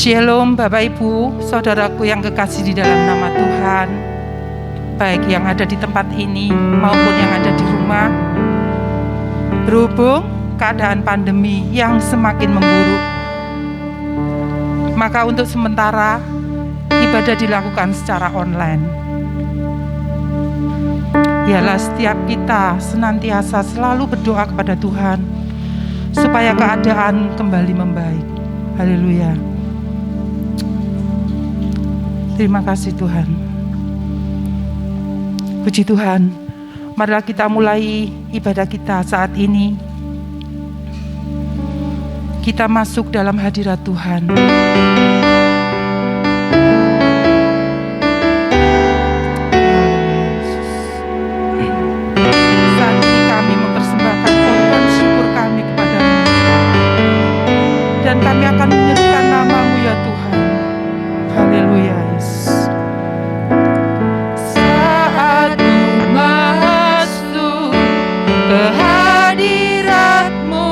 Shalom Bapak Ibu, saudaraku yang kekasih di dalam nama Tuhan, baik yang ada di tempat ini maupun yang ada di rumah. Berhubung keadaan pandemi yang semakin memburuk, maka untuk sementara ibadah dilakukan secara online. Biarlah setiap kita senantiasa selalu berdoa kepada Tuhan supaya keadaan kembali membaik. Haleluya. Terima kasih Tuhan. Puji Tuhan. Marilah kita mulai ibadah kita saat ini. Kita masuk dalam hadirat Tuhan. Saat ini kami mempersembahkan korban syukur kami kepadamu. Dan kami akan menyerukan nama-Mu ya Tuhan. Haleluya Yesus. Saat ku masuk ke hadirat-Mu,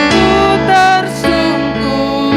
ku tersungkur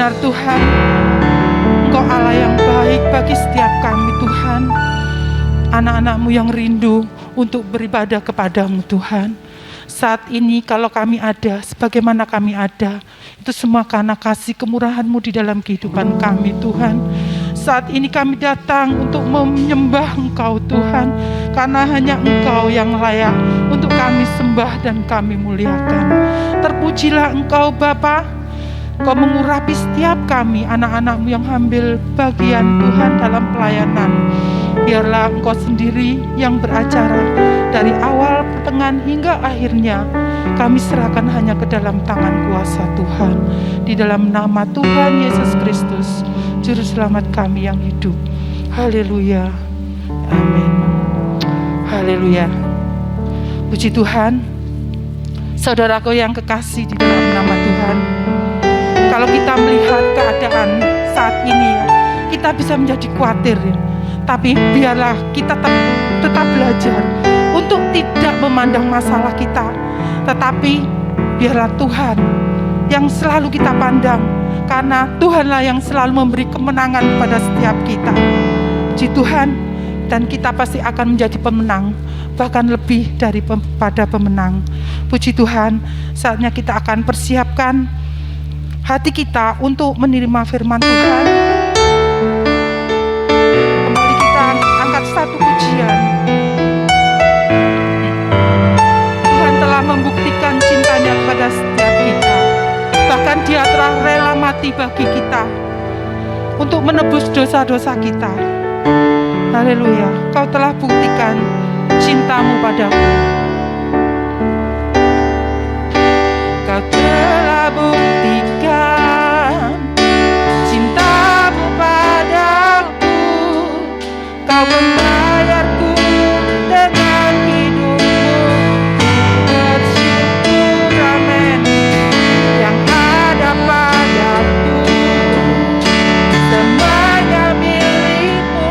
Benar Tuhan, Engkau Allah yang baik bagi setiap kami Tuhan. Anak-anak-Mu yang rindu untuk beribadah kepadamu Tuhan. Saat ini kalau kami ada, sebagaimana kami ada, itu semua karena kasih kemurahan-Mu di dalam kehidupan kami Tuhan. Saat ini kami datang untuk menyembah Engkau Tuhan, karena hanya Engkau yang layak untuk kami sembah dan kami muliakan. Terpujilah Engkau Bapa. Kau mengurapi setiap kami, anak-anak-Mu yang ambil bagian Tuhan dalam pelayanan. Biarlah Engkau sendiri yang beracara dari awal, pertengahan hingga akhirnya. Kami serahkan hanya ke dalam tangan kuasa Tuhan. Di dalam nama Tuhan Yesus Kristus, Juru Selamat kami yang hidup. Haleluya. Amin. Haleluya. Puji Tuhan. Saudaraku yang kekasih di dalam nama Tuhan, kalau kita melihat keadaan saat ini ya, kita bisa menjadi khawatir ya. Tapi biarlah kita tetap belajar untuk tidak memandang masalah kita, tetapi biarlah Tuhan yang selalu kita pandang, karena Tuhanlah yang selalu memberi kemenangan pada setiap kita. Puji Tuhan, dan kita pasti akan menjadi pemenang, bahkan lebih daripada pemenang. Puji Tuhan, saatnya kita akan persiapkan hati kita untuk menerima firman Tuhan. Kembali kita angkat satu pujian. Tuhan telah membuktikan cintanya kepada setiap kita. Bahkan Dia telah rela mati bagi kita untuk menebus dosa-dosa kita. Haleluya. Kau telah buktikan cintamu padaku. Kau telah buktikan cintamu padaku. Kau membayarku dengan hidupmu. Bersyukur amin. Yang ada padaku semuanya milikmu.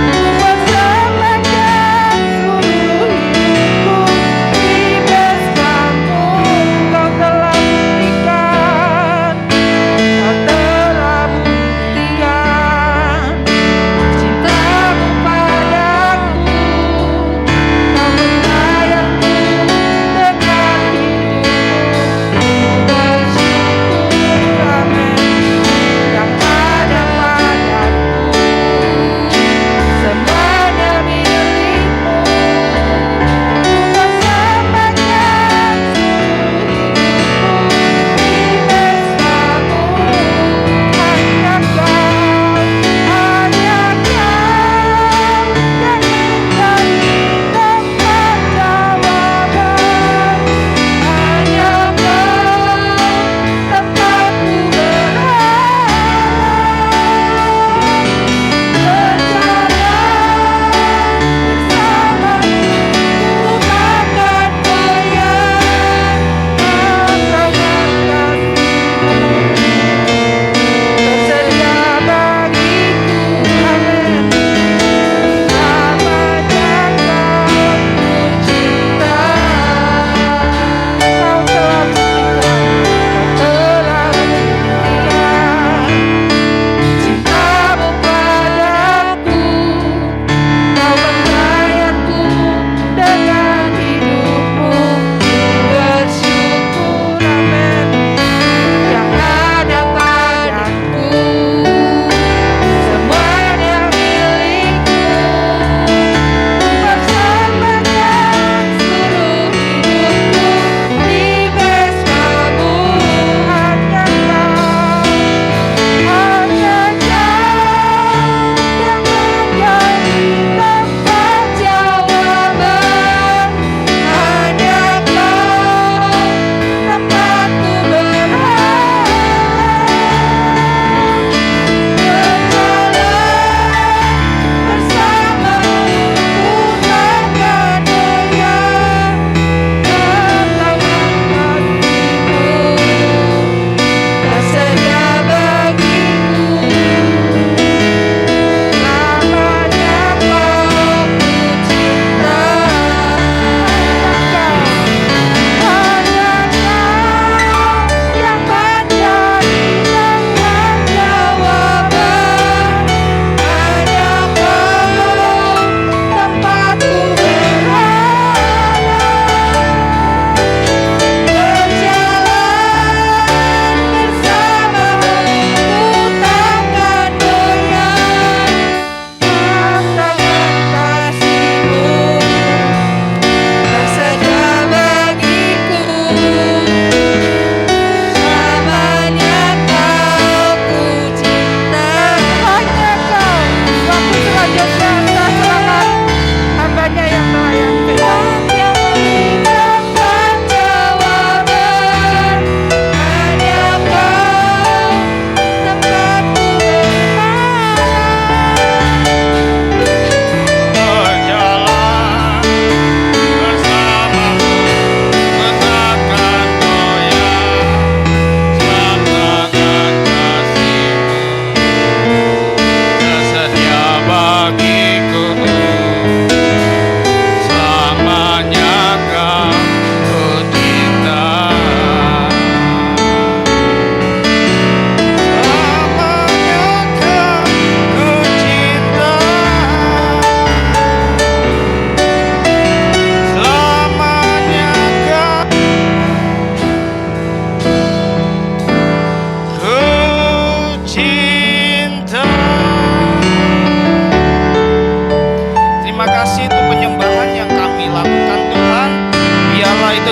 Ku persembahkan seluruh hidup.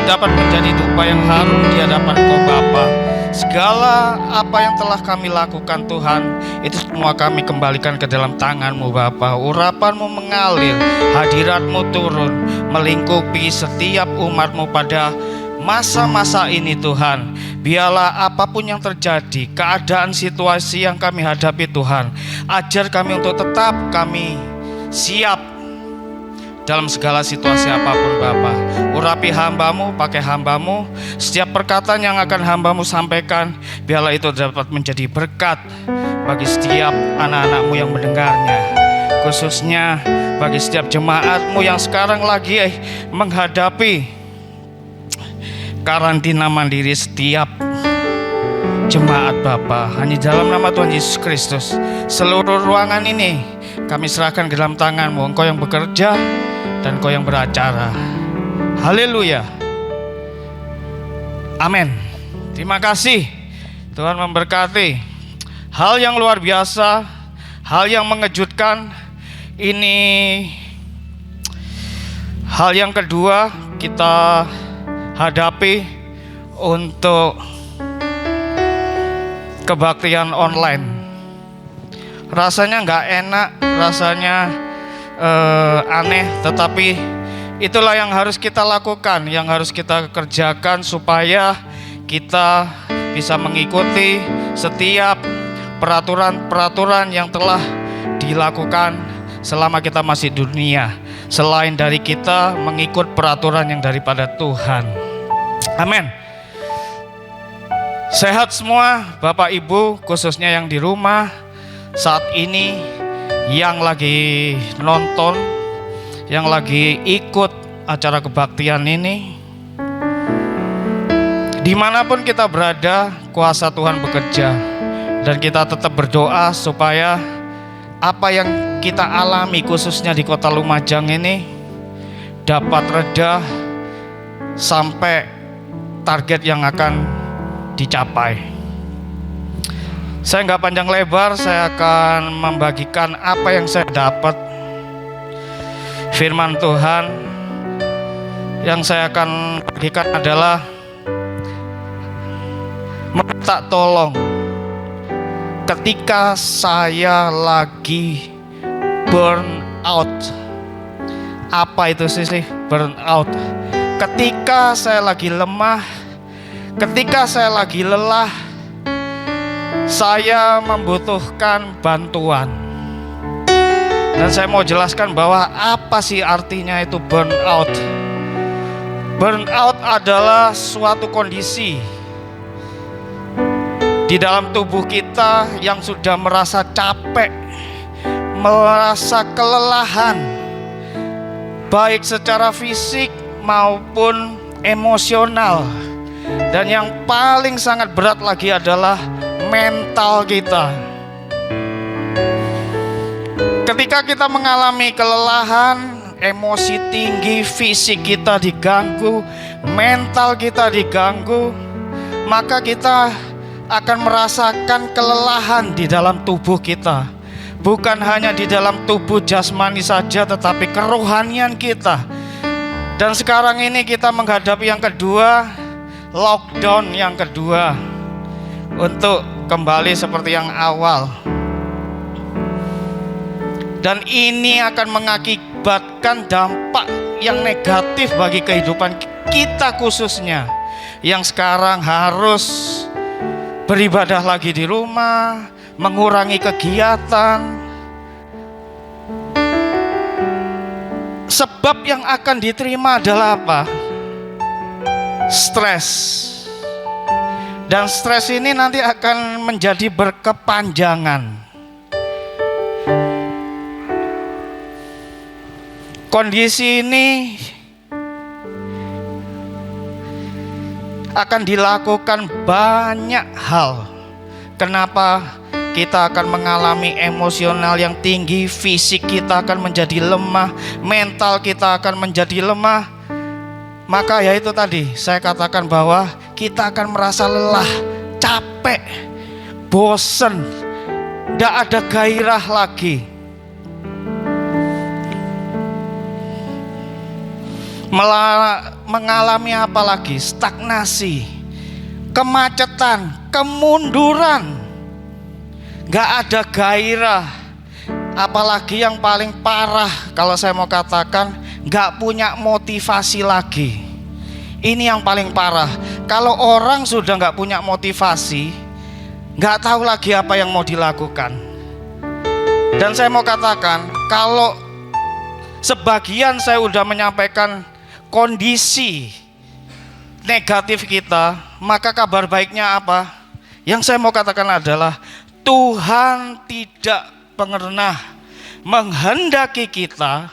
dapat menjadi dupa yang harum di hadapan Kau Bapa. Segala apa yang telah kami lakukan Tuhan, itu semua kami kembalikan ke dalam tangan-Mu Bapa. Urapan-Mu mengalir, hadirat-Mu turun, melingkupi setiap umat-Mu pada masa-masa ini Tuhan. Biarlah apapun yang terjadi, keadaan situasi yang kami hadapi Tuhan, ajar kami untuk tetap kami siap dalam segala situasi apapun Bapa. Urapi hamba-Mu, pakai hamba-Mu. Setiap perkataan yang akan hamba-Mu sampaikan, biarlah itu dapat menjadi berkat bagi setiap anak-anak-Mu yang mendengarnya, khususnya bagi setiap jemaat-Mu yang sekarang lagi menghadapi karantina mandiri. Setiap jemaat Bapa, hanya dalam nama Tuhan Yesus Kristus, seluruh ruangan ini kami serahkan ke dalam tangan-Mu. Engkau yang bekerja dan Engkau yang beracara. Haleluya, amin. Terima kasih, Tuhan memberkati. Hal yang luar biasa, hal yang mengejutkan. Ini hal yang kedua kita hadapi untuk kebaktian online. Rasanya nggak enak, rasanya aneh, tetapi itulah yang harus kita lakukan, yang harus kita kerjakan supaya kita bisa mengikuti setiap peraturan-peraturan yang telah dilakukan selama kita masih di dunia, selain dari kita mengikut peraturan yang daripada Tuhan. Amin. Sehat semua Bapak Ibu, khususnya yang di rumah saat ini, yang lagi nonton, yang lagi ikut acara kebaktian ini. Dimanapun kita berada, kuasa Tuhan bekerja. Dan kita tetap berdoa supaya apa yang kita alami khususnya di Kota Lumajang ini dapat reda sampai target yang akan dicapai. Saya nggak panjang lebar, saya akan membagikan apa yang saya dapat. Firman Tuhan yang saya akan bagikan adalah minta tolong ketika saya lagi burn out. Apa itu sih burn out? Ketika saya lagi lemah, ketika saya lagi lelah, saya membutuhkan bantuan. Dan saya mau jelaskan bahwa apa sih artinya itu burn out. Burn out adalah suatu kondisi di dalam tubuh kita yang sudah merasa capek, merasa kelelahan, baik secara fisik maupun emosional. Dan yang paling sangat berat lagi adalah mental kita. Ketika kita mengalami kelelahan, emosi tinggi, fisik kita diganggu, mental kita diganggu, maka kita akan merasakan kelelahan di dalam tubuh kita. Bukan hanya di dalam tubuh jasmani saja, tetapi kerohanian kita. Dan sekarang ini kita menghadapi yang kedua, lockdown yang kedua, untuk kembali seperti yang awal. Dan ini akan mengakibatkan dampak yang negatif bagi kehidupan kita, khususnya yang sekarang harus beribadah lagi di rumah, mengurangi kegiatan. Sebab yang akan diterima adalah apa? Stres. Dan stres ini nanti akan menjadi berkepanjangan. Kondisi ini akan dilakukan banyak hal. Kenapa kita akan mengalami emosional yang tinggi, fisik kita akan menjadi lemah, mental kita akan menjadi lemah. Maka ya itu tadi saya katakan bahwa kita akan merasa lelah, capek, bosan, tidak ada gairah lagi. mengalami apa lagi? Stagnasi, kemacetan, kemunduran, gak ada gairah. Apalagi yang paling parah, kalau saya mau katakan, gak punya motivasi lagi. Ini yang paling parah. Kalau orang sudah gak punya motivasi, gak tahu lagi apa yang mau dilakukan. Dan saya mau katakan, kalau sebagian saya udah menyampaikan kondisi negatif kita, maka kabar baiknya apa? Yang saya mau katakan adalah Tuhan tidak pernah menghendaki kita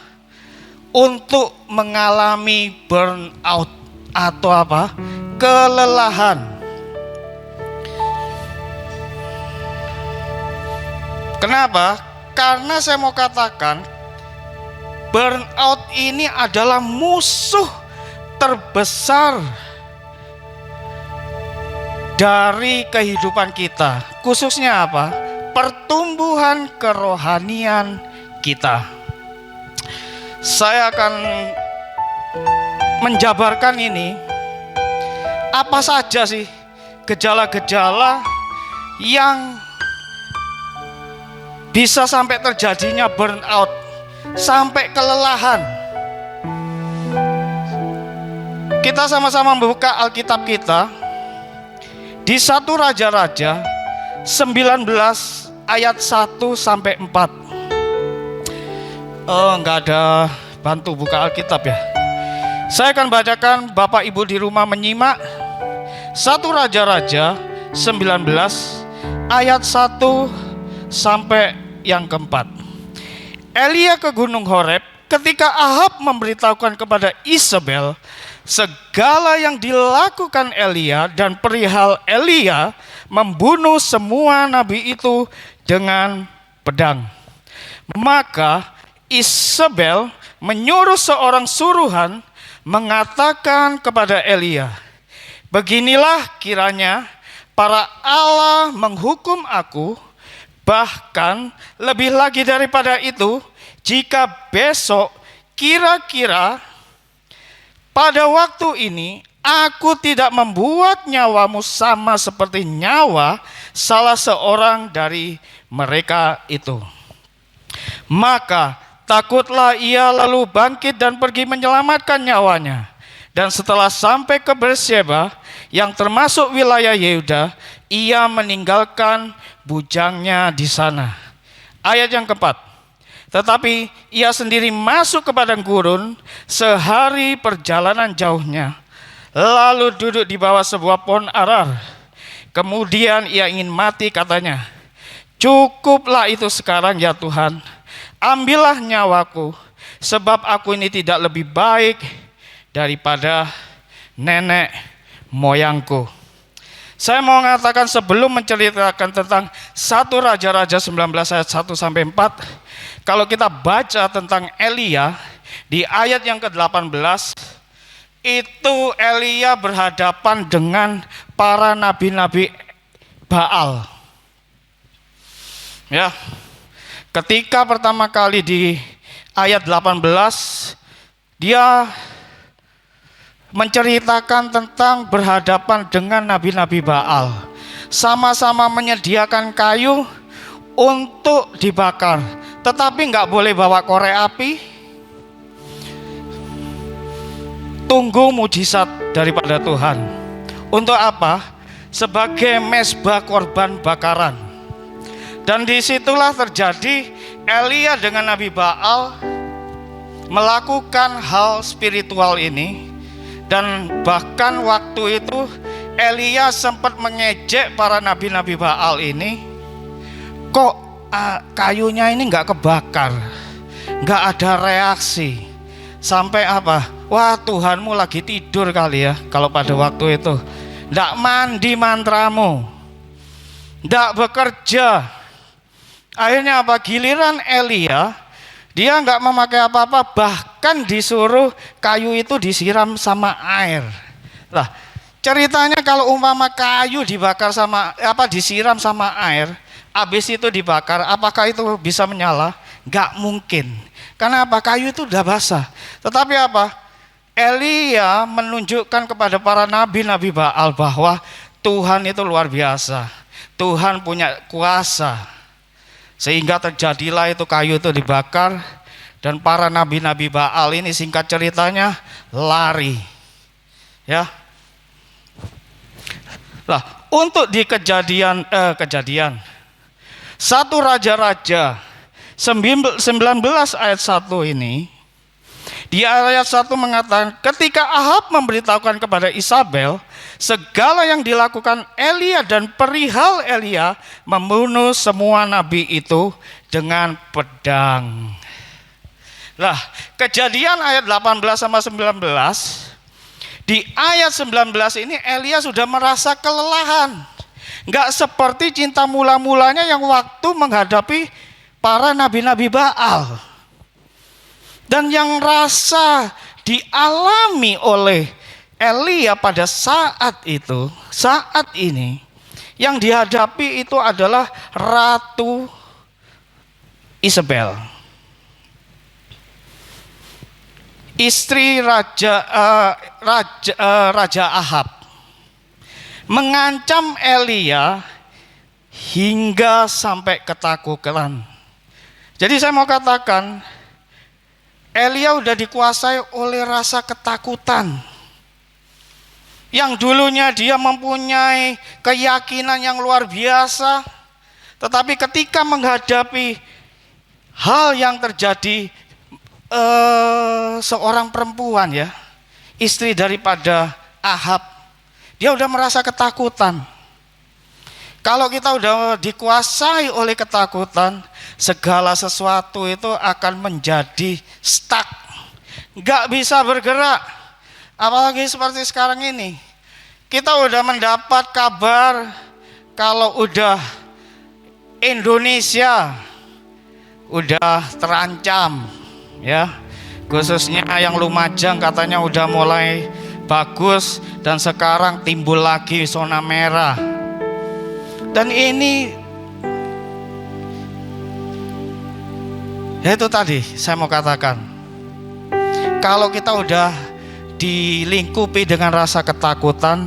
untuk mengalami burnout atau apa? Kelelahan. Kenapa? Karena saya mau katakan burnout ini adalah musuh terbesar dari kehidupan kita. Khususnya apa? Pertumbuhan kerohanian kita. Saya akan menjabarkan ini. Apa saja sih gejala-gejala yang bisa sampai terjadinya burnout, sampai kelelahan. Kita sama-sama membuka Alkitab kita di 1 Raja-Raja 19 ayat 1 sampai 4. Enggak ada bantu buka Alkitab ya. Saya akan bacakan, Bapak Ibu di rumah menyimak. 1 Raja-Raja 19 ayat 1 sampai yang keempat. Elia ke Gunung Horeb ketika Ahab memberitahukan kepada Isabel segala yang dilakukan Elia dan perihal Elia membunuh semua nabi itu dengan pedang. Maka Isabel menyuruh seorang suruhan mengatakan kepada Elia, beginilah kiranya para Allah menghukum aku, bahkan lebih lagi daripada itu, jika besok kira-kira pada waktu ini aku tidak membuat nyawamu sama seperti nyawa salah seorang dari mereka itu. Maka takutlah ia lalu bangkit dan pergi menyelamatkan nyawanya. Dan setelah sampai ke Beersheba yang termasuk wilayah Yehuda, ia meninggalkan bujangnya di sana. Ayat yang keempat. Tetapi ia sendiri masuk ke padang gurun sehari perjalanan jauhnya, lalu duduk di bawah sebuah pohon arar. Kemudian ia ingin mati, katanya, cukuplah itu sekarang ya Tuhan, ambillah nyawaku, sebab aku ini tidak lebih baik daripada nenek moyangku. Saya mau mengatakan sebelum menceritakan tentang 1 Raja-Raja 19 ayat 1 sampai 4, kalau kita baca tentang Elia di ayat yang ke-18, itu Elia berhadapan dengan para nabi-nabi Baal. Ya. Ketika pertama kali di ayat 18 dia menceritakan tentang berhadapan dengan nabi-nabi Baal. Sama-sama menyediakan kayu untuk dibakar, tetapi nggak boleh bawa korek api. Tunggu mujizat daripada Tuhan. Untuk apa? Sebagai mezbah korban bakaran. Dan disitulah terjadi Elia dengan Nabi Baal melakukan hal spiritual ini. Dan bahkan waktu itu Elia sempat mengejek para nabi-nabi Baal ini. Kok kayunya ini nggak kebakar, nggak ada reaksi. Sampai apa? Wah, Tuhanmu lagi tidur kali ya. Kalau pada waktu itu nggak mandi mantramu, nggak bekerja. Akhirnya apa? Giliran Elia, dia nggak memakai apa-apa, bahkan disuruh kayu itu disiram sama air. Lah, ceritanya kalau umpama kayu dibakar sama disiram sama air, habis itu dibakar, apakah itu bisa menyala? Nggak mungkin. Karena apa? Kayu itu udah basah. Tetapi apa? Elia menunjukkan kepada para nabi-nabi Baal bahwa Tuhan itu luar biasa. Tuhan punya kuasa. Sehingga terjadilah itu kayu itu dibakar, dan para nabi-nabi Baal ini singkat ceritanya lari. Ya. Lah, untuk di kejadian 1 Raja-Raja 19 ayat 1 ini, di ayat 1 mengatakan, ketika Ahab memberitahukan kepada Isabel segala yang dilakukan Elia dan perihal Elia membunuh semua nabi itu dengan pedang. Lah, Kejadian ayat 18 sama 19, di ayat 19 ini Elia sudah merasa kelelahan. Enggak seperti cinta mula-mulanya yang waktu menghadapi para nabi-nabi Baal. Dan yang rasa dialami oleh Elia pada saat itu, saat ini, yang dihadapi itu adalah Ratu Isabel, istri Raja Ahab, mengancam Elia hingga sampai ketakutan. Jadi saya mau katakan, Elia udah dikuasai oleh rasa ketakutan. Yang dulunya dia mempunyai keyakinan yang luar biasa, tetapi ketika menghadapi hal yang terjadi, seorang perempuan ya, istri daripada Ahab, dia udah merasa ketakutan. Kalau kita udah dikuasai oleh ketakutan, segala sesuatu itu akan menjadi stuck, nggak bisa bergerak. Apalagi seperti sekarang ini, kita udah mendapat kabar kalau udah Indonesia udah terancam, ya, khususnya yang Lumajang katanya udah mulai bagus, dan sekarang timbul lagi zona merah. Dan ini, ya itu tadi saya mau katakan, kalau kita udah dilingkupi dengan rasa ketakutan,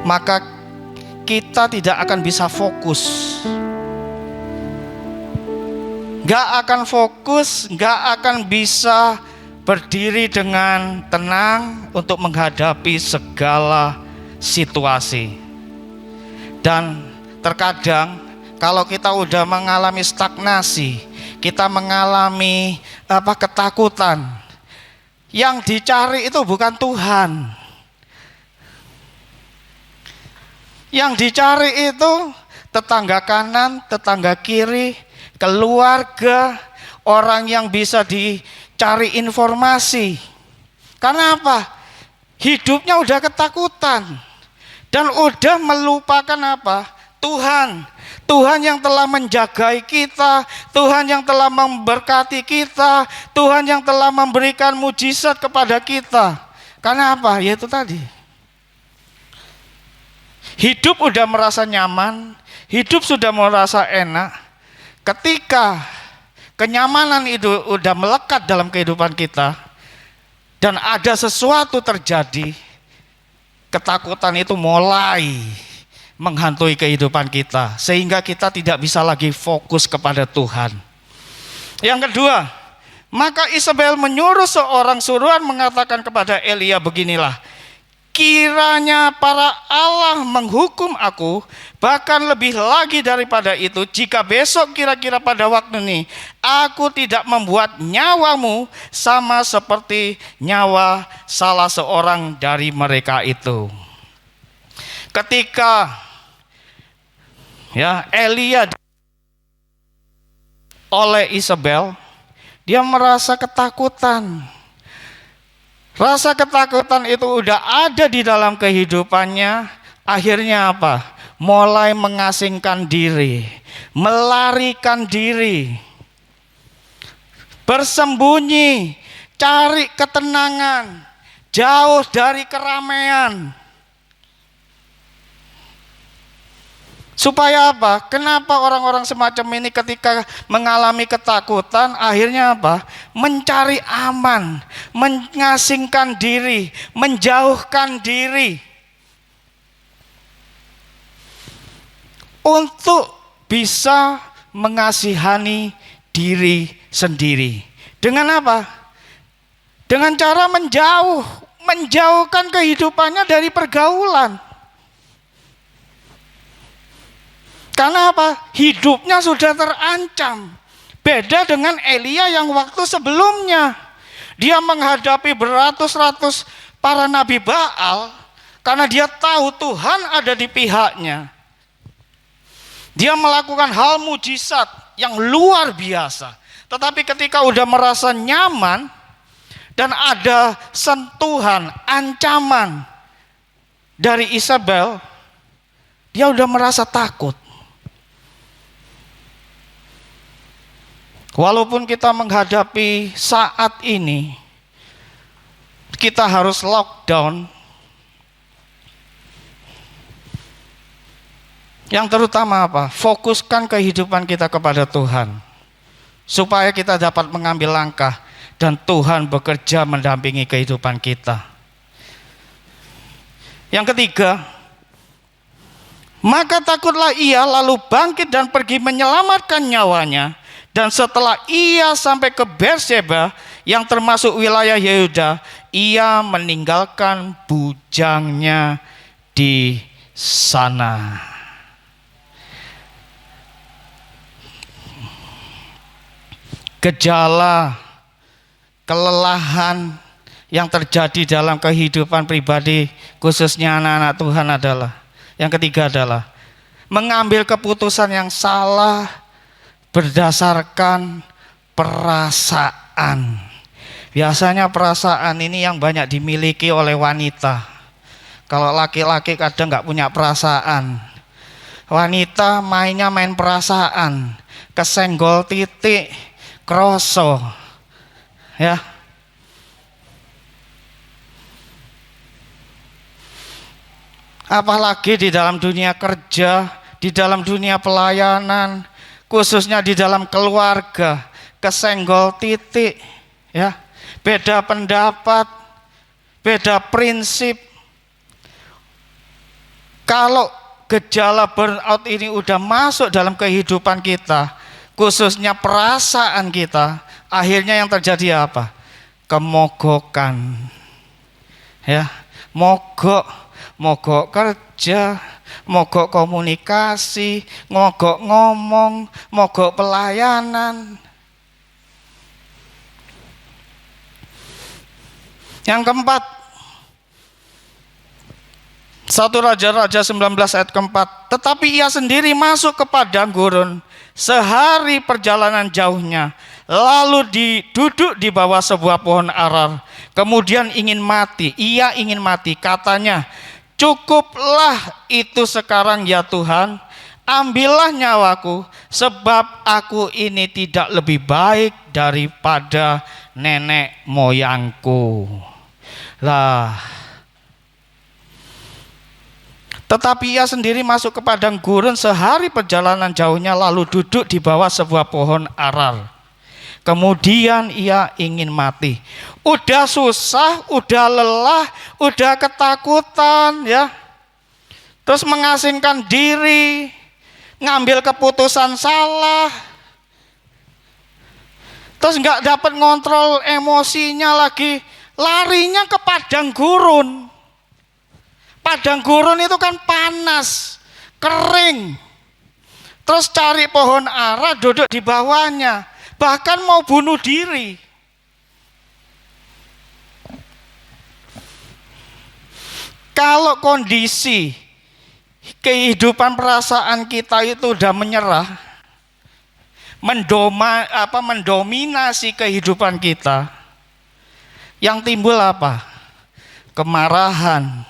maka kita tidak akan bisa fokus. Gak akan fokus, gak akan bisa berdiri dengan tenang untuk menghadapi segala situasi. Dan terkadang kalau kita udah mengalami stagnasi, kita mengalami ketakutan, yang dicari itu bukan Tuhan. Yang dicari itu tetangga kanan, tetangga kiri, keluarga, orang yang bisa dicari informasi. Karena apa? Hidupnya udah ketakutan dan udah melupakan apa? Tuhan. Tuhan yang telah menjagai kita, Tuhan yang telah memberkati kita, Tuhan yang telah memberikan mujizat kepada kita. Karena apa? Yaitu tadi, hidup udah merasa nyaman, hidup sudah merasa enak. Ketika kenyamanan itu udah melekat dalam kehidupan kita dan ada sesuatu terjadi, ketakutan itu mulai menghantui kehidupan kita, sehingga kita tidak bisa lagi fokus kepada Tuhan. Yang kedua, maka Isabel menyuruh seorang suruhan mengatakan kepada Elia, beginilah, kiranya para Allah menghukum aku, bahkan lebih lagi daripada itu, jika besok kira-kira pada waktu ini aku tidak membuat nyawamu sama seperti nyawa salah seorang dari mereka itu. Ketika Elia oleh Isabel, dia merasa ketakutan. Rasa ketakutan itu udah ada di dalam kehidupannya. Akhirnya apa? Mulai mengasingkan diri, melarikan diri, bersembunyi, cari ketenangan, jauh dari keramaian. Supaya apa? Kenapa orang-orang semacam ini ketika mengalami ketakutan akhirnya apa? Mencari aman, mengasingkan diri, menjauhkan diri untuk bisa mengasihani diri sendiri. Dengan apa? Dengan cara menjauhkan kehidupannya dari pergaulan. Karena apa? Hidupnya sudah terancam. Beda dengan Elia yang waktu sebelumnya. Dia menghadapi beratus-ratus para nabi Baal karena dia tahu Tuhan ada di pihaknya. Dia melakukan hal mujizat yang luar biasa. Tetapi ketika udah merasa nyaman dan ada sentuhan, ancaman dari Isabel, dia udah merasa takut. Walaupun kita menghadapi saat ini, kita harus lockdown. Yang terutama apa? Fokuskan kehidupan kita kepada Tuhan. Supaya kita dapat mengambil langkah dan Tuhan bekerja mendampingi kehidupan kita. Yang ketiga, maka takutlah ia lalu bangkit dan pergi menyelamatkan nyawanya. Dan setelah ia sampai ke Berseba yang termasuk wilayah Yehuda, ia meninggalkan bujangnya di sana. Gejala kelelahan yang terjadi dalam kehidupan pribadi khususnya anak-anak Tuhan adalah, yang ketiga adalah mengambil keputusan yang salah berdasarkan perasaan. Biasanya perasaan ini yang banyak dimiliki oleh wanita. Kalau laki-laki kadang nggak punya perasaan. Wanita mainnya main perasaan, kesenggol titik, kroso, ya. Apalagi di dalam dunia kerja, di dalam dunia pelayanan, khususnya di dalam keluarga, kesenggol titik, ya, beda pendapat, beda prinsip. Kalau gejala burnout ini udah masuk dalam kehidupan kita, khususnya perasaan kita, akhirnya yang terjadi apa? Kemogokan, ya, mogok kerja, mogok komunikasi, mogok ngomong, mogok pelayanan. Yang keempat, 1 Raja-Raja 19 ayat keempat, tetapi ia sendiri masuk ke padang gurun sehari perjalanan jauhnya, lalu duduk di bawah sebuah pohon arar, kemudian ia ingin mati, katanya, cukuplah itu sekarang ya Tuhan, ambillah nyawaku, sebab aku ini tidak lebih baik daripada nenek moyangku. Lah, tetapi ia sendiri masuk ke padang gurun sehari perjalanan jauhnya, lalu duduk di bawah sebuah pohon arar. Kemudian ia ingin mati. Udah susah, udah lelah, udah ketakutan, ya. Terus mengasingkan diri, ngambil keputusan salah. Terus nggak dapat ngontrol emosinya lagi, larinya ke padang gurun. Padang gurun itu kan panas, kering. Terus cari pohon ara, duduk di bawahnya, bahkan mau bunuh diri. Kalau kondisi kehidupan perasaan kita itu udah menyerah, mendominasi kehidupan kita, yang timbul apa? Kemarahan,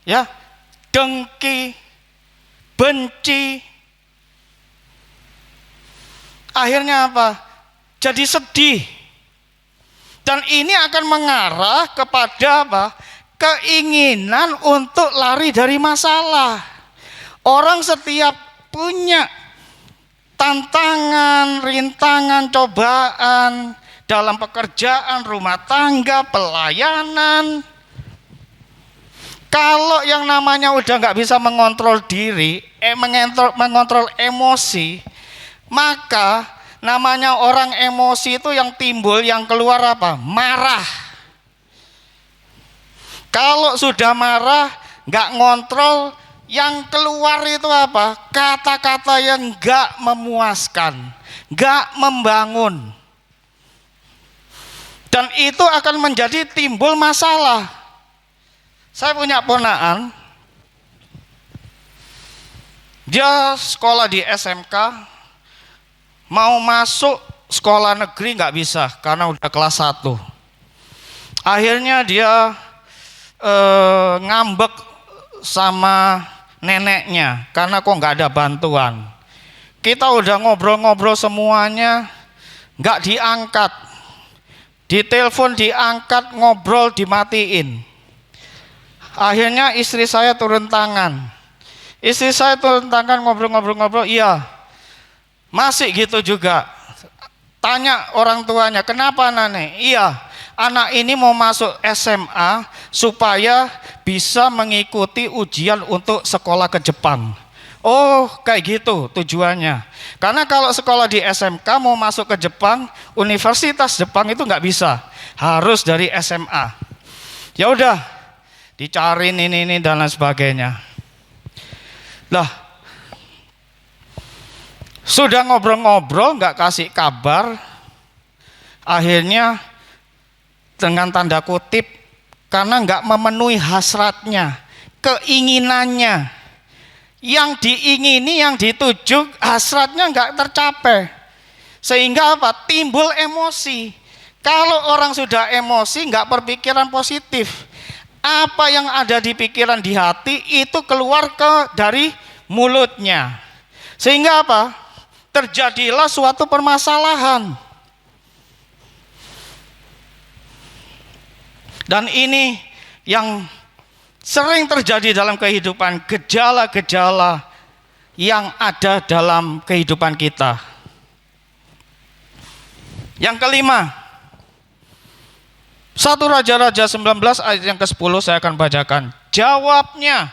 ya, dengki, benci. Akhirnya apa? Jadi sedih. Dan ini akan mengarah kepada apa? Keinginan untuk lari dari masalah. Orang setiap punya tantangan, rintangan, cobaan dalam pekerjaan, rumah tangga, pelayanan. Kalau yang namanya udah nggak bisa mengontrol diri, mengontrol emosi, maka namanya orang emosi itu yang timbul, yang keluar apa? Marah. Kalau sudah marah, nggak ngontrol, yang keluar itu apa? Kata-kata yang nggak memuaskan, nggak membangun. Dan itu akan menjadi timbul masalah. Saya punya ponakan, dia sekolah di SMK, mau masuk sekolah negeri nggak bisa karena udah kelas 1. Akhirnya dia ngambek sama neneknya karena kok nggak ada bantuan. Kita udah ngobrol-ngobrol semuanya, nggak diangkat. Ditelepon diangkat, ngobrol dimatiin. Akhirnya istri saya turun tangan. Istri saya turun tangan, ngobrol-ngobrol, iya. Masih gitu juga. Tanya orang tuanya, kenapa nenek? Iya. Anak ini mau masuk SMA supaya bisa mengikuti ujian untuk sekolah ke Jepang. Oh, kayak gitu tujuannya. Karena kalau sekolah di SMK mau masuk ke Jepang, Universitas Jepang itu nggak bisa, harus dari SMA. Ya udah, dicariin ini dan lain sebagainya. Lah, sudah ngobrol-ngobrol nggak kasih kabar, akhirnya dengan tanda kutip karena nggak memenuhi hasratnya, keinginannya, yang diingini, yang dituju, hasratnya nggak tercapai, sehingga apa? Timbul emosi. Kalau orang sudah emosi, nggak berpikiran positif, apa yang ada di pikiran, di hati itu keluar dari mulutnya, sehingga apa? Terjadilah suatu permasalahan. Dan ini yang sering terjadi dalam kehidupan, gejala-gejala yang ada dalam kehidupan kita. Yang kelima, 1 Raja-Raja 19 ayat yang ke-10 saya akan bacakan. Jawabnya,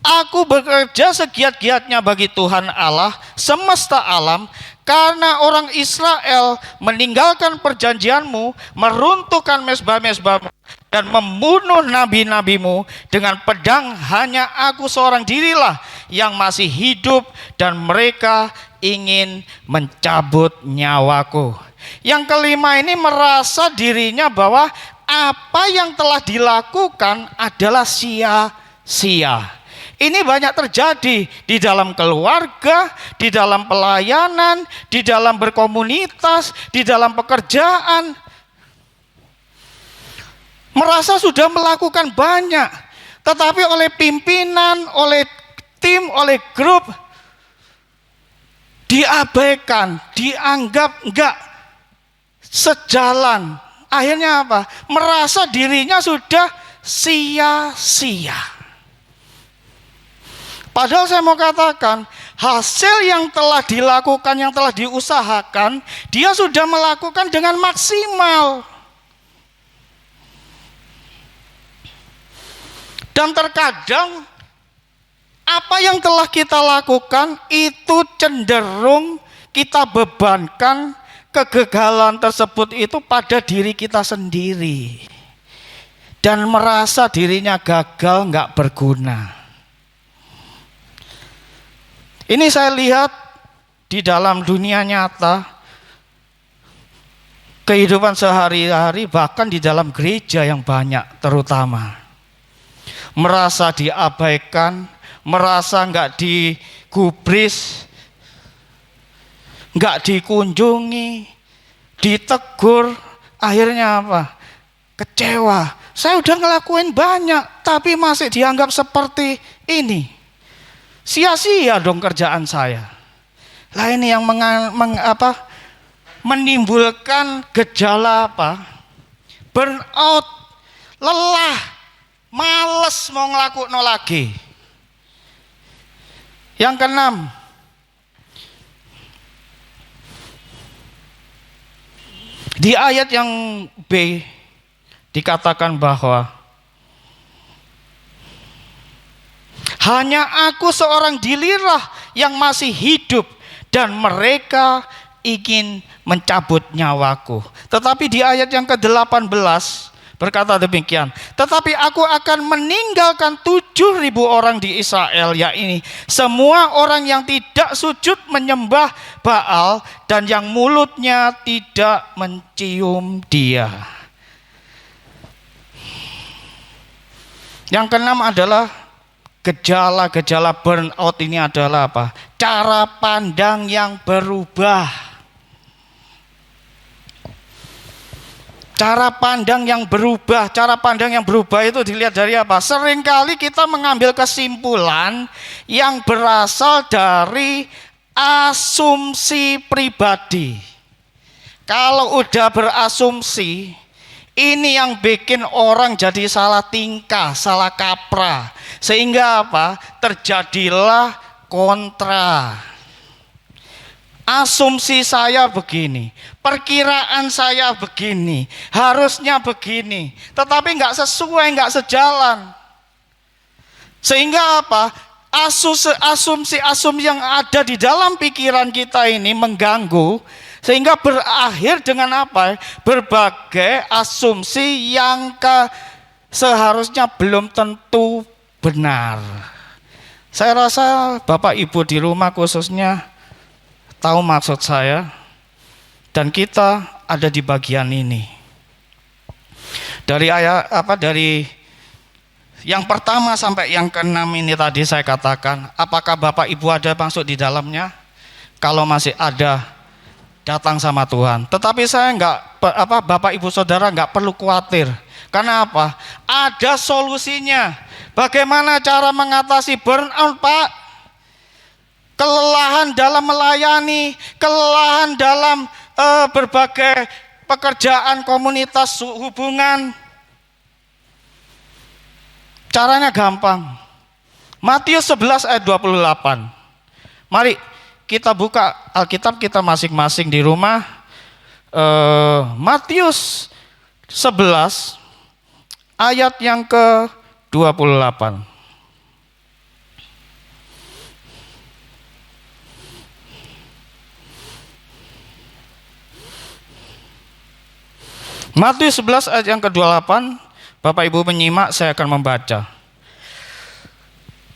aku bekerja segiat-giatnya bagi Tuhan Allah semesta alam, karena orang Israel meninggalkan perjanjianmu, meruntuhkan mezbah-mezbahmu, dan membunuh nabi-nabimu dengan pedang. Hanya aku seorang dirilah yang masih hidup, dan mereka ingin mencabut nyawaku. Yang kelima ini merasa dirinya bahwa apa yang telah dilakukan adalah sia-sia. Ini banyak terjadi di dalam keluarga, di dalam pelayanan, di dalam berkomunitas, di dalam pekerjaan. Merasa sudah melakukan banyak, tetapi oleh pimpinan, oleh tim, oleh grup diabaikan, dianggap enggak sejalan. Akhirnya apa? Merasa dirinya sudah sia-sia. Padahal saya mau katakan, hasil yang telah dilakukan, yang telah diusahakan, dia sudah melakukan dengan maksimal. Dan terkadang apa yang telah kita lakukan itu cenderung kita bebankan kegagalan tersebut itu pada diri kita sendiri. Dan merasa dirinya gagal, nggak berguna. Ini saya lihat di dalam dunia nyata, kehidupan sehari-hari, bahkan di dalam gereja yang banyak terutama. Merasa diabaikan, merasa nggak digubris, nggak dikunjungi, ditegur, akhirnya apa? Kecewa. Saya udah ngelakuin banyak, tapi masih dianggap seperti ini. Sia-sia dong kerjaan saya. Lah ini yang menimbulkan gejala apa? burnout, lelah, males mau ngelakuin lagi. Yang keenam, di ayat yang B dikatakan bahwa hanya aku seorang dirilah yang masih hidup dan mereka ingin mencabut nyawaku. Tetapi di ayat yang ke-18 berkata demikian, tetapi aku akan meninggalkan 7.000 orang di Israel, yakni semua orang yang tidak sujud menyembah Baal dan yang mulutnya tidak mencium dia. Yang keenam adalah gejala-gejala burnout ini adalah apa? Cara pandang yang berubah. Cara pandang yang berubah. Cara pandang yang berubah itu dilihat dari apa? Seringkali kita mengambil kesimpulan yang berasal dari asumsi pribadi. Kalau udah berasumsi, ini yang bikin orang jadi salah tingkah, salah kaprah. Sehingga apa? Terjadilah kontra. Asumsi saya begini, perkiraan saya begini, harusnya begini. Tetapi nggak sesuai, nggak sejalan. Sehingga apa? Asumsi-asumsi yang ada di dalam pikiran kita ini mengganggu. Sehingga berakhir dengan apa? Berbagai asumsi yang seharusnya belum tentu benar. Saya rasa Bapak Ibu di rumah khususnya tahu maksud saya, dan kita ada di bagian ini. Dari dari yang pertama sampai yang keenam ini tadi saya katakan, apakah Bapak Ibu ada masuk di dalamnya? Kalau masih ada, datang sama Tuhan. Tetapi saya Bapak Ibu Saudara nggak perlu khawatir. Karena apa? Ada solusinya. Bagaimana cara mengatasi burnout, Pak? Kelelahan dalam melayani, kelelahan dalam berbagai pekerjaan komunitas hubungan. Caranya gampang. Matius 11 ayat 28. Mari kita buka Alkitab kita masing-masing di rumah. Matius 11 ayat yang ke-28. Matius 11 ayat yang ke-28. Bapak Ibu menyimak, saya akan membaca.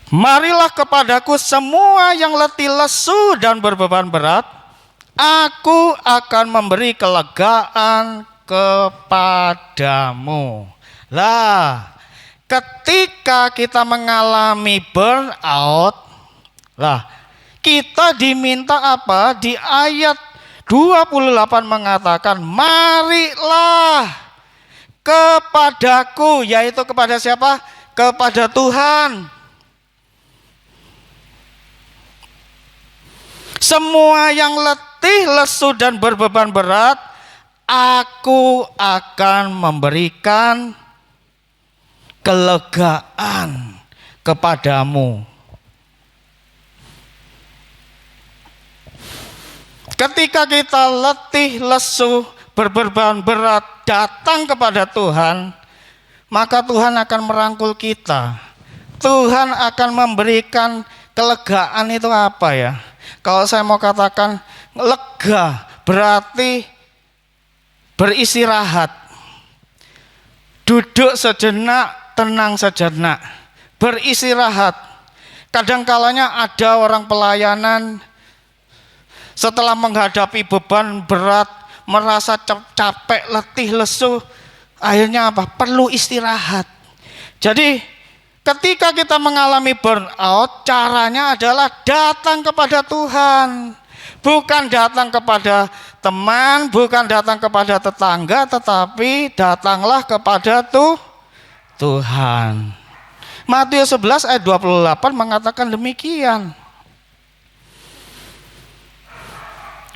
Marilah kepadaku semua yang letih lesu dan berbeban berat, aku akan memberi kelegaan kepadamu. Lah, ketika kita mengalami burnout, kita diminta apa? Di ayat 28 mengatakan, marilah kepadaku, yaitu kepada siapa? Kepada Tuhan. Semua yang letih, lesu dan berbeban berat, aku akan memberikan kelegaan kepadamu. Ketika kita letih, lesu, berbeban berat, datang kepada Tuhan, maka Tuhan akan merangkul kita. Tuhan akan memberikan kelegaan. Itu apa ya? Kalau saya mau katakan lega, berarti beristirahat, duduk sejenak, tenang sejenak, beristirahat. Kadang-kalanya ada orang pelayanan setelah menghadapi beban berat, merasa capek, letih, lesu, akhirnya apa? Perlu istirahat. Jadi ketika kita mengalami burnout, caranya adalah datang kepada Tuhan. Bukan datang kepada teman, bukan datang kepada tetangga, tetapi datanglah kepada Tuhan. Matius 11 ayat 28 mengatakan demikian.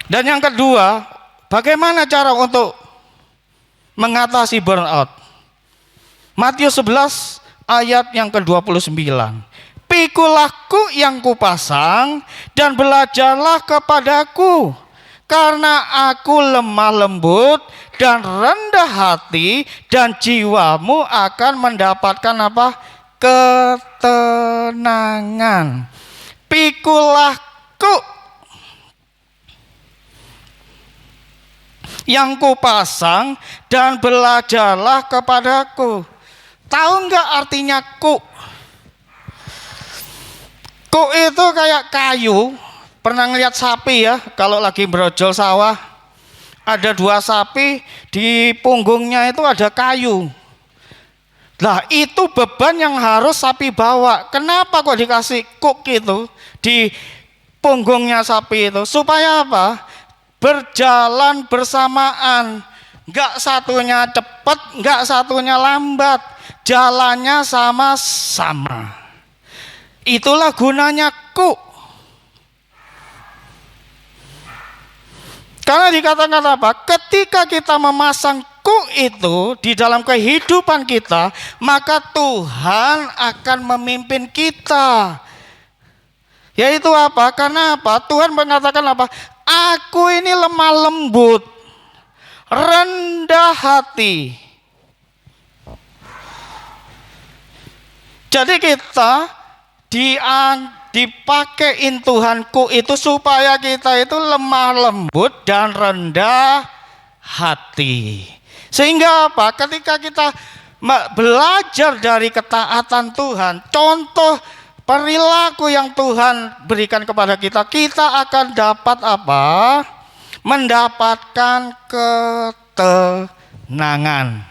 Dan yang kedua, bagaimana cara untuk mengatasi burnout. Matius 11 ayat yang ke-29. Pikulah kuk yang kupasang dan belajarlah kepadaku, karena aku lemah lembut dan rendah hati, dan jiwamu akan mendapatkan apa? Ketenangan. Pikulah kuk yang kupasang dan belajarlah kepadaku. Tahu nggak artinya kuk? Kuk itu kayak kayu. Pernah ngeliat sapi ya, kalau lagi brojol sawah, ada 2 sapi, di punggungnya itu ada kayu. Lah itu beban yang harus sapi bawa. Kenapa kok dikasih kuk itu di punggungnya sapi itu? Supaya apa? Berjalan bersamaan. Enggak satunya cepat, enggak satunya lambat. Jalannya sama-sama. Itulah gunanya kuk. Karena dikatakan apa? Ketika kita memasang kuk itu di dalam kehidupan kita, maka Tuhan akan memimpin kita. Yaitu apa? Karena apa? Tuhan mengatakan apa? Aku ini lemah lembut, rendah hati. Jadi kita dipakein Tuhanku itu supaya kita itu lemah lembut dan rendah hati. Sehingga apa? Ketika kita belajar dari ketaatan Tuhan, contoh perilaku yang Tuhan berikan kepada kita, kita akan dapat apa? Mendapatkan ketenangan.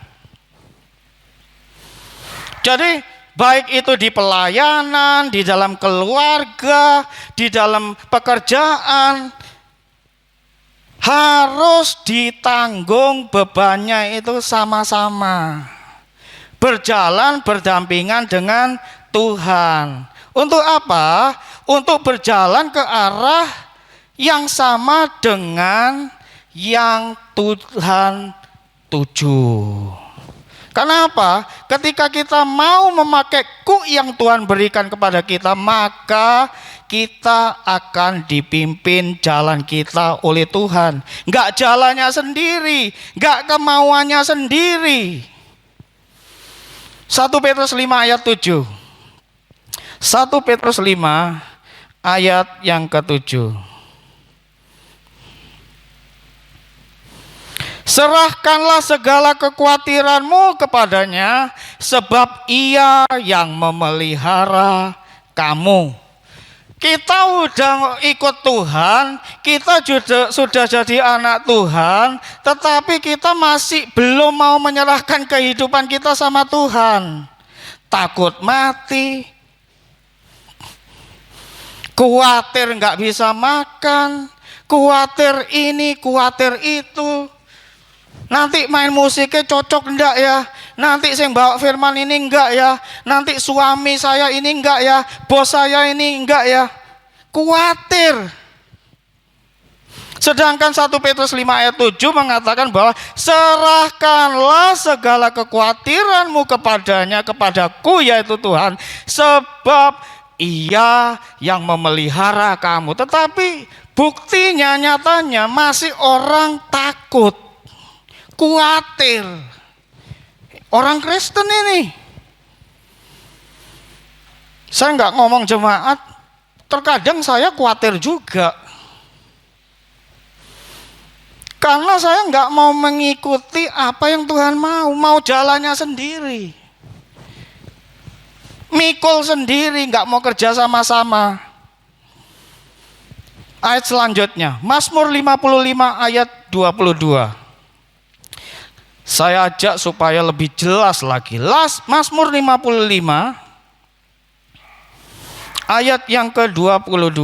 Jadi baik itu di pelayanan, di dalam keluarga, di dalam pekerjaan, harus ditanggung bebannya itu sama-sama. Berjalan berdampingan dengan Tuhan. Untuk apa? Untuk berjalan ke arah yang sama dengan yang Tuhan tuju. Kenapa? Ketika kita mau memakai kuk yang Tuhan berikan kepada kita, maka kita akan dipimpin jalan kita oleh Tuhan. Enggak jalannya sendiri, enggak kemauannya sendiri. 1 Petrus 5 ayat 7. 1 Petrus 5 ayat yang ke-7. Serahkanlah segala kekhawatiranmu kepadanya, sebab Ia yang memelihara kamu. Kita udah ikut Tuhan, kita sudah jadi anak Tuhan, tetapi kita masih belum mau menyerahkan kehidupan kita sama Tuhan. Takut mati, khawatir nggak bisa makan, khawatir ini, khawatir itu. Nanti main musiknya cocok enggak ya? Nanti saya bawa firman ini enggak ya? Nanti suami saya ini enggak ya? Bos saya ini enggak ya? Khawatir. Sedangkan 1 Petrus 5 ayat 7 mengatakan bahwa serahkanlah segala kekhawatiranmu kepadanya, kepadaku yaitu Tuhan, sebab Ia yang memelihara kamu. Tetapi buktinya nyatanya masih orang takut, khawatir. Orang Kristen ini, saya nggak ngomong jemaat, terkadang saya khawatir juga. Karena saya nggak mau mengikuti apa yang Tuhan mau jalannya sendiri. Mikul sendiri, nggak mau kerja sama-sama. Ayat selanjutnya, Mazmur 55 ayat 22. Saya ajak supaya lebih jelas lagi. Mazmur 55 ayat yang ke-22.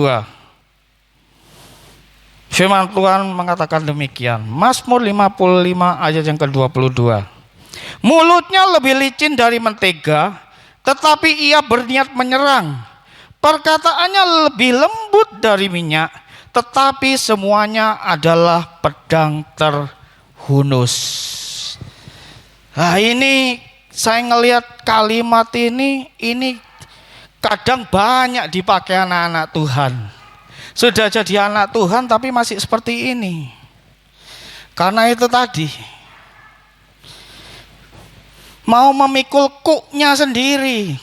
Firman Tuhan mengatakan demikian. Mazmur 55 ayat yang ke-22. Mulutnya lebih licin dari mentega, tetapi ia berniat menyerang. Perkataannya lebih lembut dari minyak, tetapi semuanya adalah pedang terhunus. Nah ini saya ngelihat kalimat ini kadang banyak dipakai anak-anak Tuhan. Sudah jadi anak Tuhan tapi masih seperti ini. Karena itu tadi, mau memikul kuknya sendiri,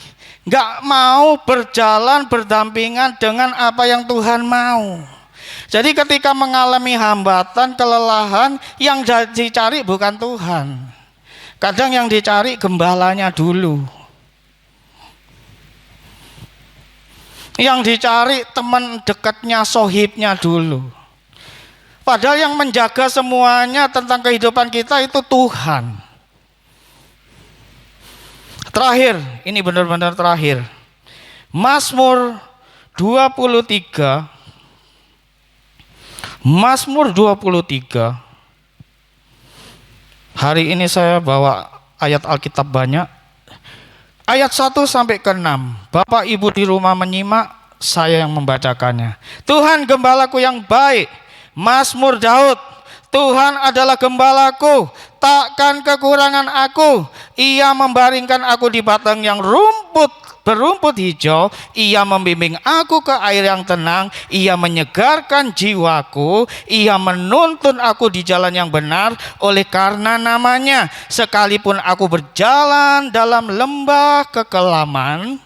nggak mau berjalan berdampingan dengan apa yang Tuhan mau. Jadi ketika mengalami hambatan, kelelahan, yang dicari bukan Tuhan. Kadang yang dicari gembalanya dulu. Yang dicari teman dekatnya, sohibnya dulu. Padahal yang menjaga semuanya tentang kehidupan kita itu Tuhan. Terakhir, ini benar-benar terakhir. Mazmur 23. Mazmur 23. Hari ini saya bawa ayat Alkitab banyak. Ayat 1 sampai ke 6. Bapak Ibu di rumah menyimak, saya yang membacakannya. Tuhan gembalaku yang baik. Mazmur Daud, Tuhan adalah gembalaku, takkan kekurangan aku. Ia membaringkan aku di batang yang berumput hijau. Ia membimbing aku ke air yang tenang. Ia menyegarkan jiwaku. Ia menuntun aku di jalan yang benar oleh karena namanya. Sekalipun aku berjalan dalam lembah kekelaman,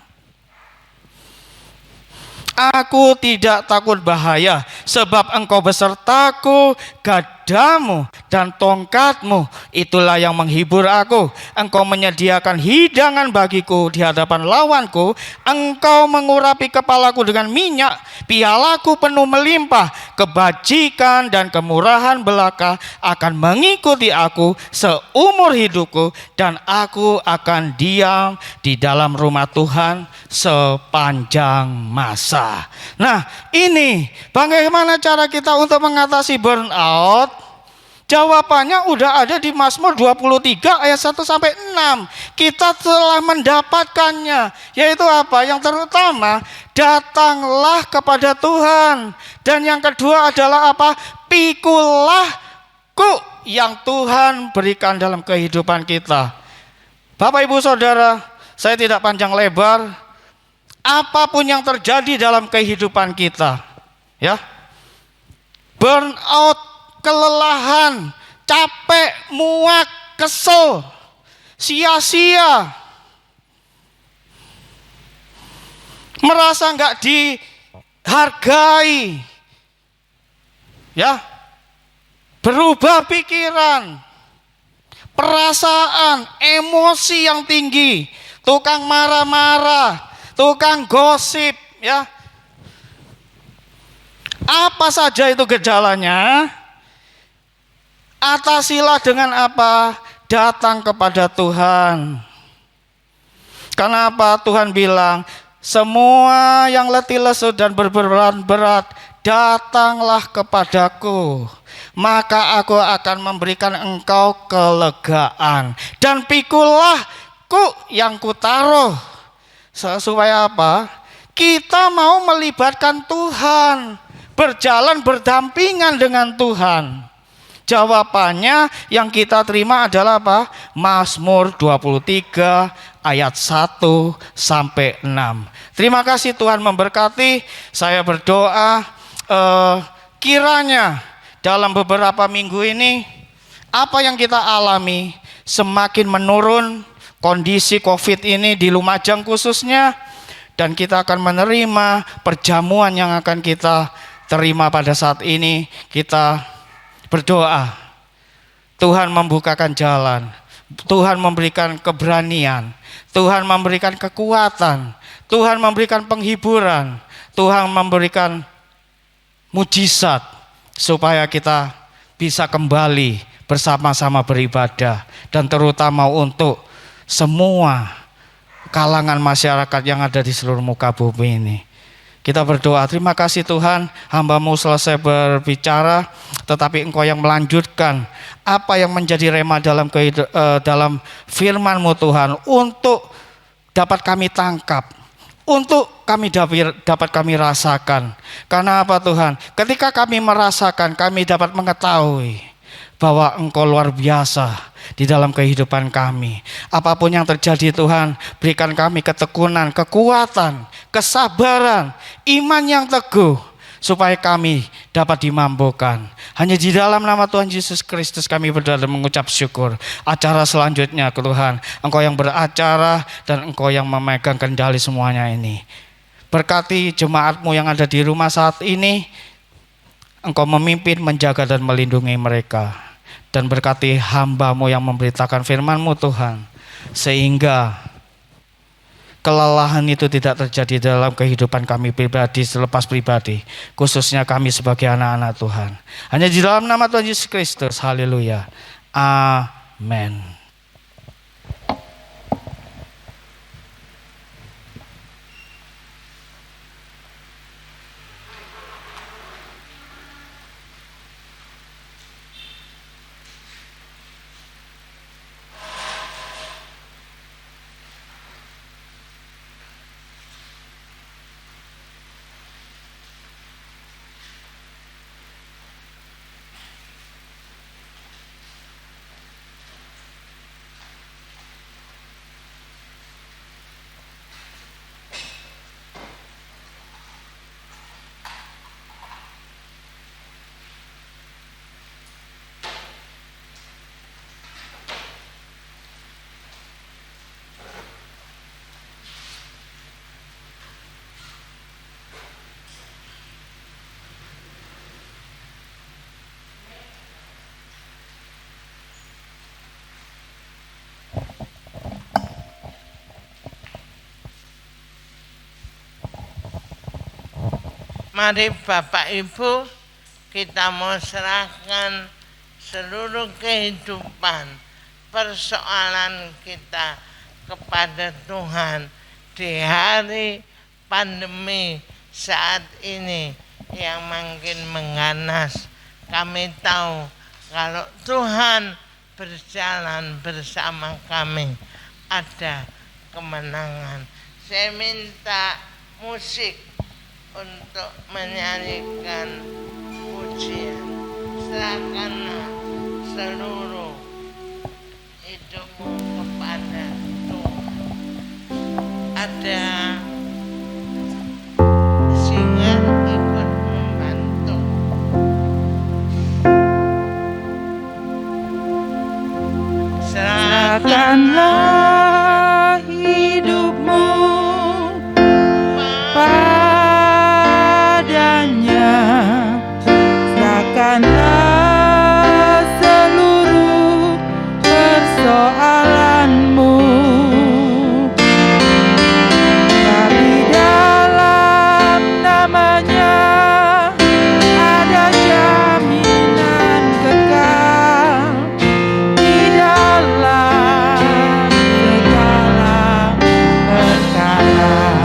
aku tidak takut bahaya, sebab Engkau besertaku, gadamu dan tongkatmu, itulah yang menghibur aku. Engkau menyediakan hidangan bagiku di hadapan lawanku. Engkau mengurapi kepalaku dengan minyak, pialaku penuh melimpah. Kebajikan dan kemurahan belaka akan mengikuti aku seumur hidupku, dan aku akan diam di dalam rumah Tuhan sepanjang masa. Nah, ini bagaimana cara kita untuk mengatasi burnout? Jawabannya udah ada di Mazmur 23 ayat 1 sampai 6. Kita telah mendapatkannya, yaitu apa? Yang terutama, datanglah kepada Tuhan. Dan yang kedua adalah apa? Pikulah kuk yang Tuhan berikan dalam kehidupan kita. Bapak Ibu Saudara, saya tidak panjang lebar. Apapun yang terjadi dalam kehidupan kita, ya, burnout, kelelahan, capek, muak, kesel, sia-sia, merasa nggak dihargai, ya, berubah pikiran, perasaan, emosi yang tinggi, tukang marah-marah, tukang gosip, ya. Apa saja itu gejalanya? Atasilah dengan apa? Datang kepada Tuhan. Karena apa? Tuhan bilang, semua yang letih lesu dan berbeban berat, datanglah kepadaku, maka aku akan memberikan engkau kelegaan. Dan pikulah kuk yang kutaruh. Supaya apa? Kita mau melibatkan Tuhan, berjalan berdampingan dengan Tuhan. Jawabannya yang kita terima adalah apa? Mazmur 23 ayat 1 sampai 6. Terima kasih, Tuhan memberkati. Saya berdoa kiranya dalam beberapa minggu ini apa yang kita alami semakin menurun, kondisi COVID ini di Lumajang khususnya, dan kita akan menerima perjamuan yang akan kita terima pada saat ini. Kita berdoa, Tuhan membukakan jalan, Tuhan memberikan keberanian, Tuhan memberikan kekuatan, Tuhan memberikan penghiburan, Tuhan memberikan mujizat supaya kita bisa kembali bersama-sama beribadah, dan terutama untuk semua kalangan masyarakat yang ada di seluruh muka bumi ini. Kita berdoa, terima kasih Tuhan, hamba-Mu selesai berbicara, tetapi Engkau yang melanjutkan apa yang menjadi rema dalam firman-Mu Tuhan, untuk dapat kami tangkap, untuk kami dapat kami rasakan. Karena apa Tuhan? Ketika kami merasakan, kami dapat mengetahui bahwa Engkau luar biasa di dalam kehidupan kami. Apapun yang terjadi Tuhan, berikan kami ketekunan, kekuatan, kesabaran, iman yang teguh, supaya kami dapat dimampukan. Hanya di dalam nama Tuhan Yesus Kristus kami berdoa dan mengucap syukur. Acara selanjutnya Tuhan, Engkau yang beracara dan Engkau yang memegang kendali semuanya ini. Berkati jemaat-Mu yang ada di rumah saat ini, Engkau memimpin, menjaga dan melindungi mereka. Dan berkati hamba-Mu yang memberitakan firman-Mu Tuhan, sehingga kelelahan itu tidak terjadi dalam kehidupan kami pribadi selepas pribadi, khususnya kami sebagai anak-anak Tuhan. Hanya di dalam nama Tuhan Yesus Kristus, haleluya, amin. Mari Bapak Ibu, kita mau serahkan seluruh kehidupan, persoalan kita kepada Tuhan di hari pandemi saat ini yang makin mengganas. Kami tahu kalau Tuhan berjalan bersama kami, ada kemenangan. Saya minta musik untuk menyanyikan pujian. Serahkanlah seluruh hidupmu kepada Tuhan. Ada singer ikut membantu. Serahkanlah hidupmu padanya, serahkanlah seluruh persoalanmu. Tapi dalam namanya ada jaminan kekal di dalam segala perkara.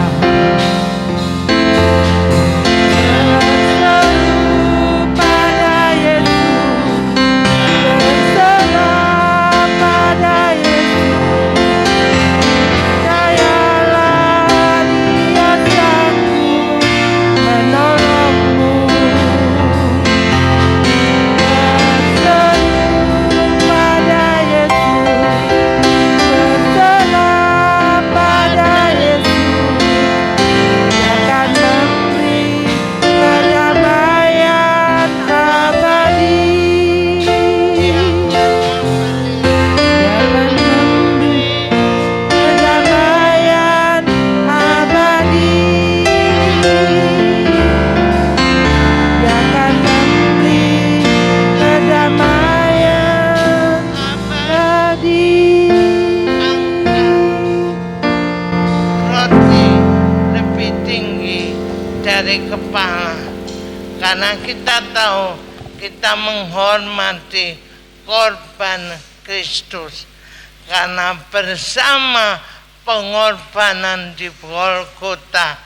Dari kepala, karena kita tahu kita menghormati korban Kristus, karena bersama pengorbanan di Golgota,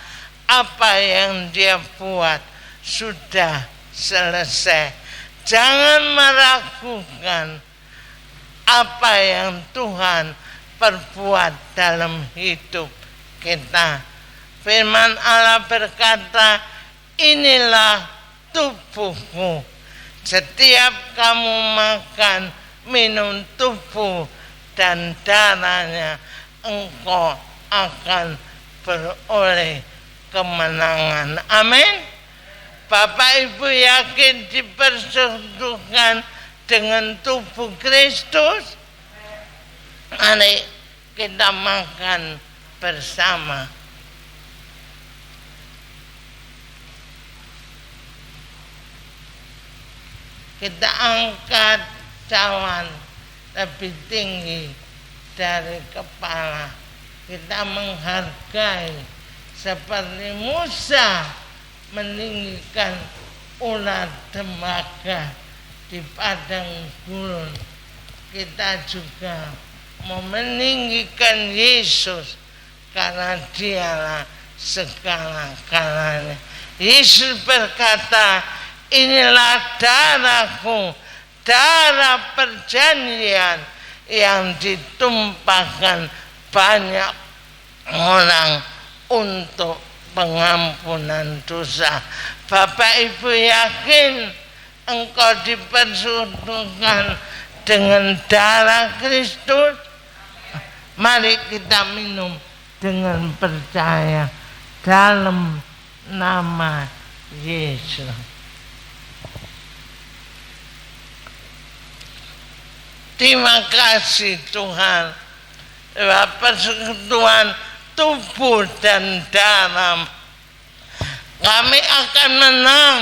apa yang dia buat sudah selesai. Jangan meragukan apa yang Tuhan perbuat dalam hidup kita. Firman Allah berkata, inilah tubuhku Setiap kamu makan, minum tubuh dan darahnya, engkau akan beroleh kemenangan. Amin. Bapak Ibu yakin dipersatukan dengan tubuh Kristus? Mari kita makan bersama. Kita angkat cawan lebih tinggi dari kepala. Kita menghargai seperti Musa meninggikan ular tembaga di padang gurun. Kita juga mau meninggikan Yesus karena dialah segala-galanya. Yesus berkata, inilah darahku, darah perjanjian yang ditumpahkan banyak orang untuk pengampunan dosa. Bapak Ibu yakin engkau dipersatukan dengan darah Kristus? Mari kita minum dengan percaya dalam nama Yesus. Terima kasih Tuhan, persekutuan tubuh dan darah. Kami akan menang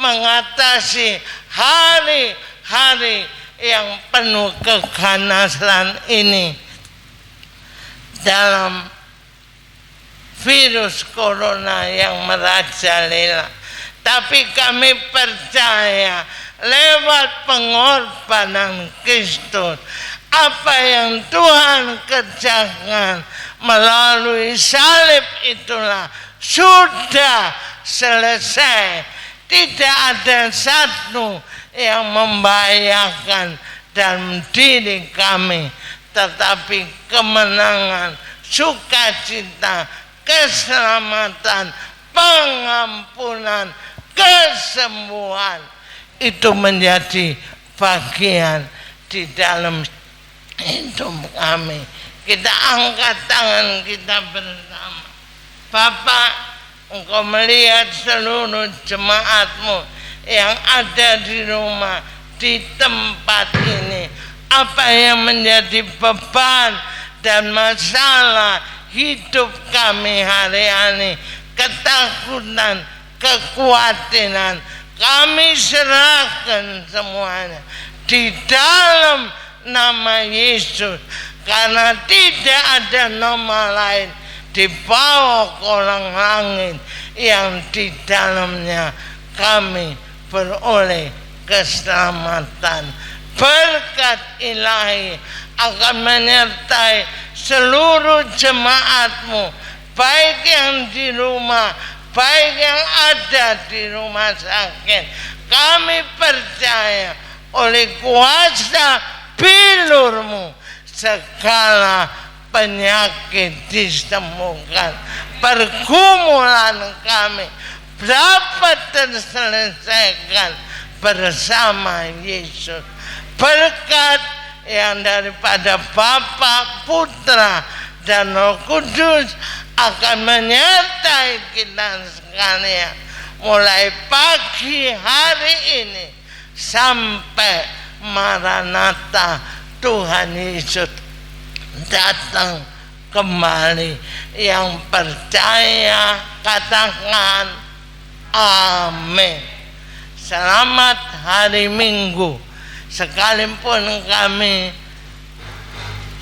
mengatasi hari-hari yang penuh keganasan ini. Dalam virus corona yang merajalela, tapi kami percaya lewat pengorbanan Kristus, apa yang Tuhan kerjakan melalui salib itulah sudah selesai. Tidak ada satu yang membahayakan dalam diri kami, tetapi kemenangan, sukacita, keselamatan, pengampunan, kesembuhan itu menjadi bagian di dalam hidup kami. Kita angkat tangan kita bersama. Bapak, engkau melihat seluruh jemaatmu yang ada di rumah, di tempat ini. Apa yang menjadi beban dan masalah hidup kami hari-hari, ketakutan, kekhawatiran, kami serahkan semuanya di dalam nama Yesus, karena tidak ada nama lain di bawah kolong langit yang di dalamnya kami beroleh keselamatan. Berkat ilahi akan menyertai seluruh jemaatmu, baik yang di rumah, baik yang ada di rumah sakit. Kami percaya oleh kuasa bilurmu segala penyakit disembuhkan. Pergumulan kami dapat terselesaikan bersama Yesus. Berkat yang daripada Bapa, Putra, dan Roh Kudus akan menyertai kita sekalian mulai pagi hari ini sampai Maranatha Tuhan Yesus datang kembali. Yang percaya katakan amin. Selamat hari Minggu. Sekalipun kami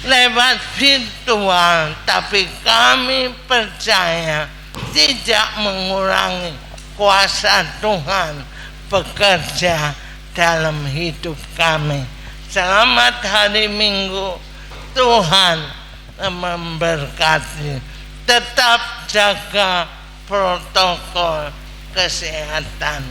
lewat virtual, tapi kami percaya tidak mengurangi kuasa Tuhan bekerja dalam hidup kami. Selamat hari Minggu. Tuhan memberkati. Tetap jaga protokol kesehatan.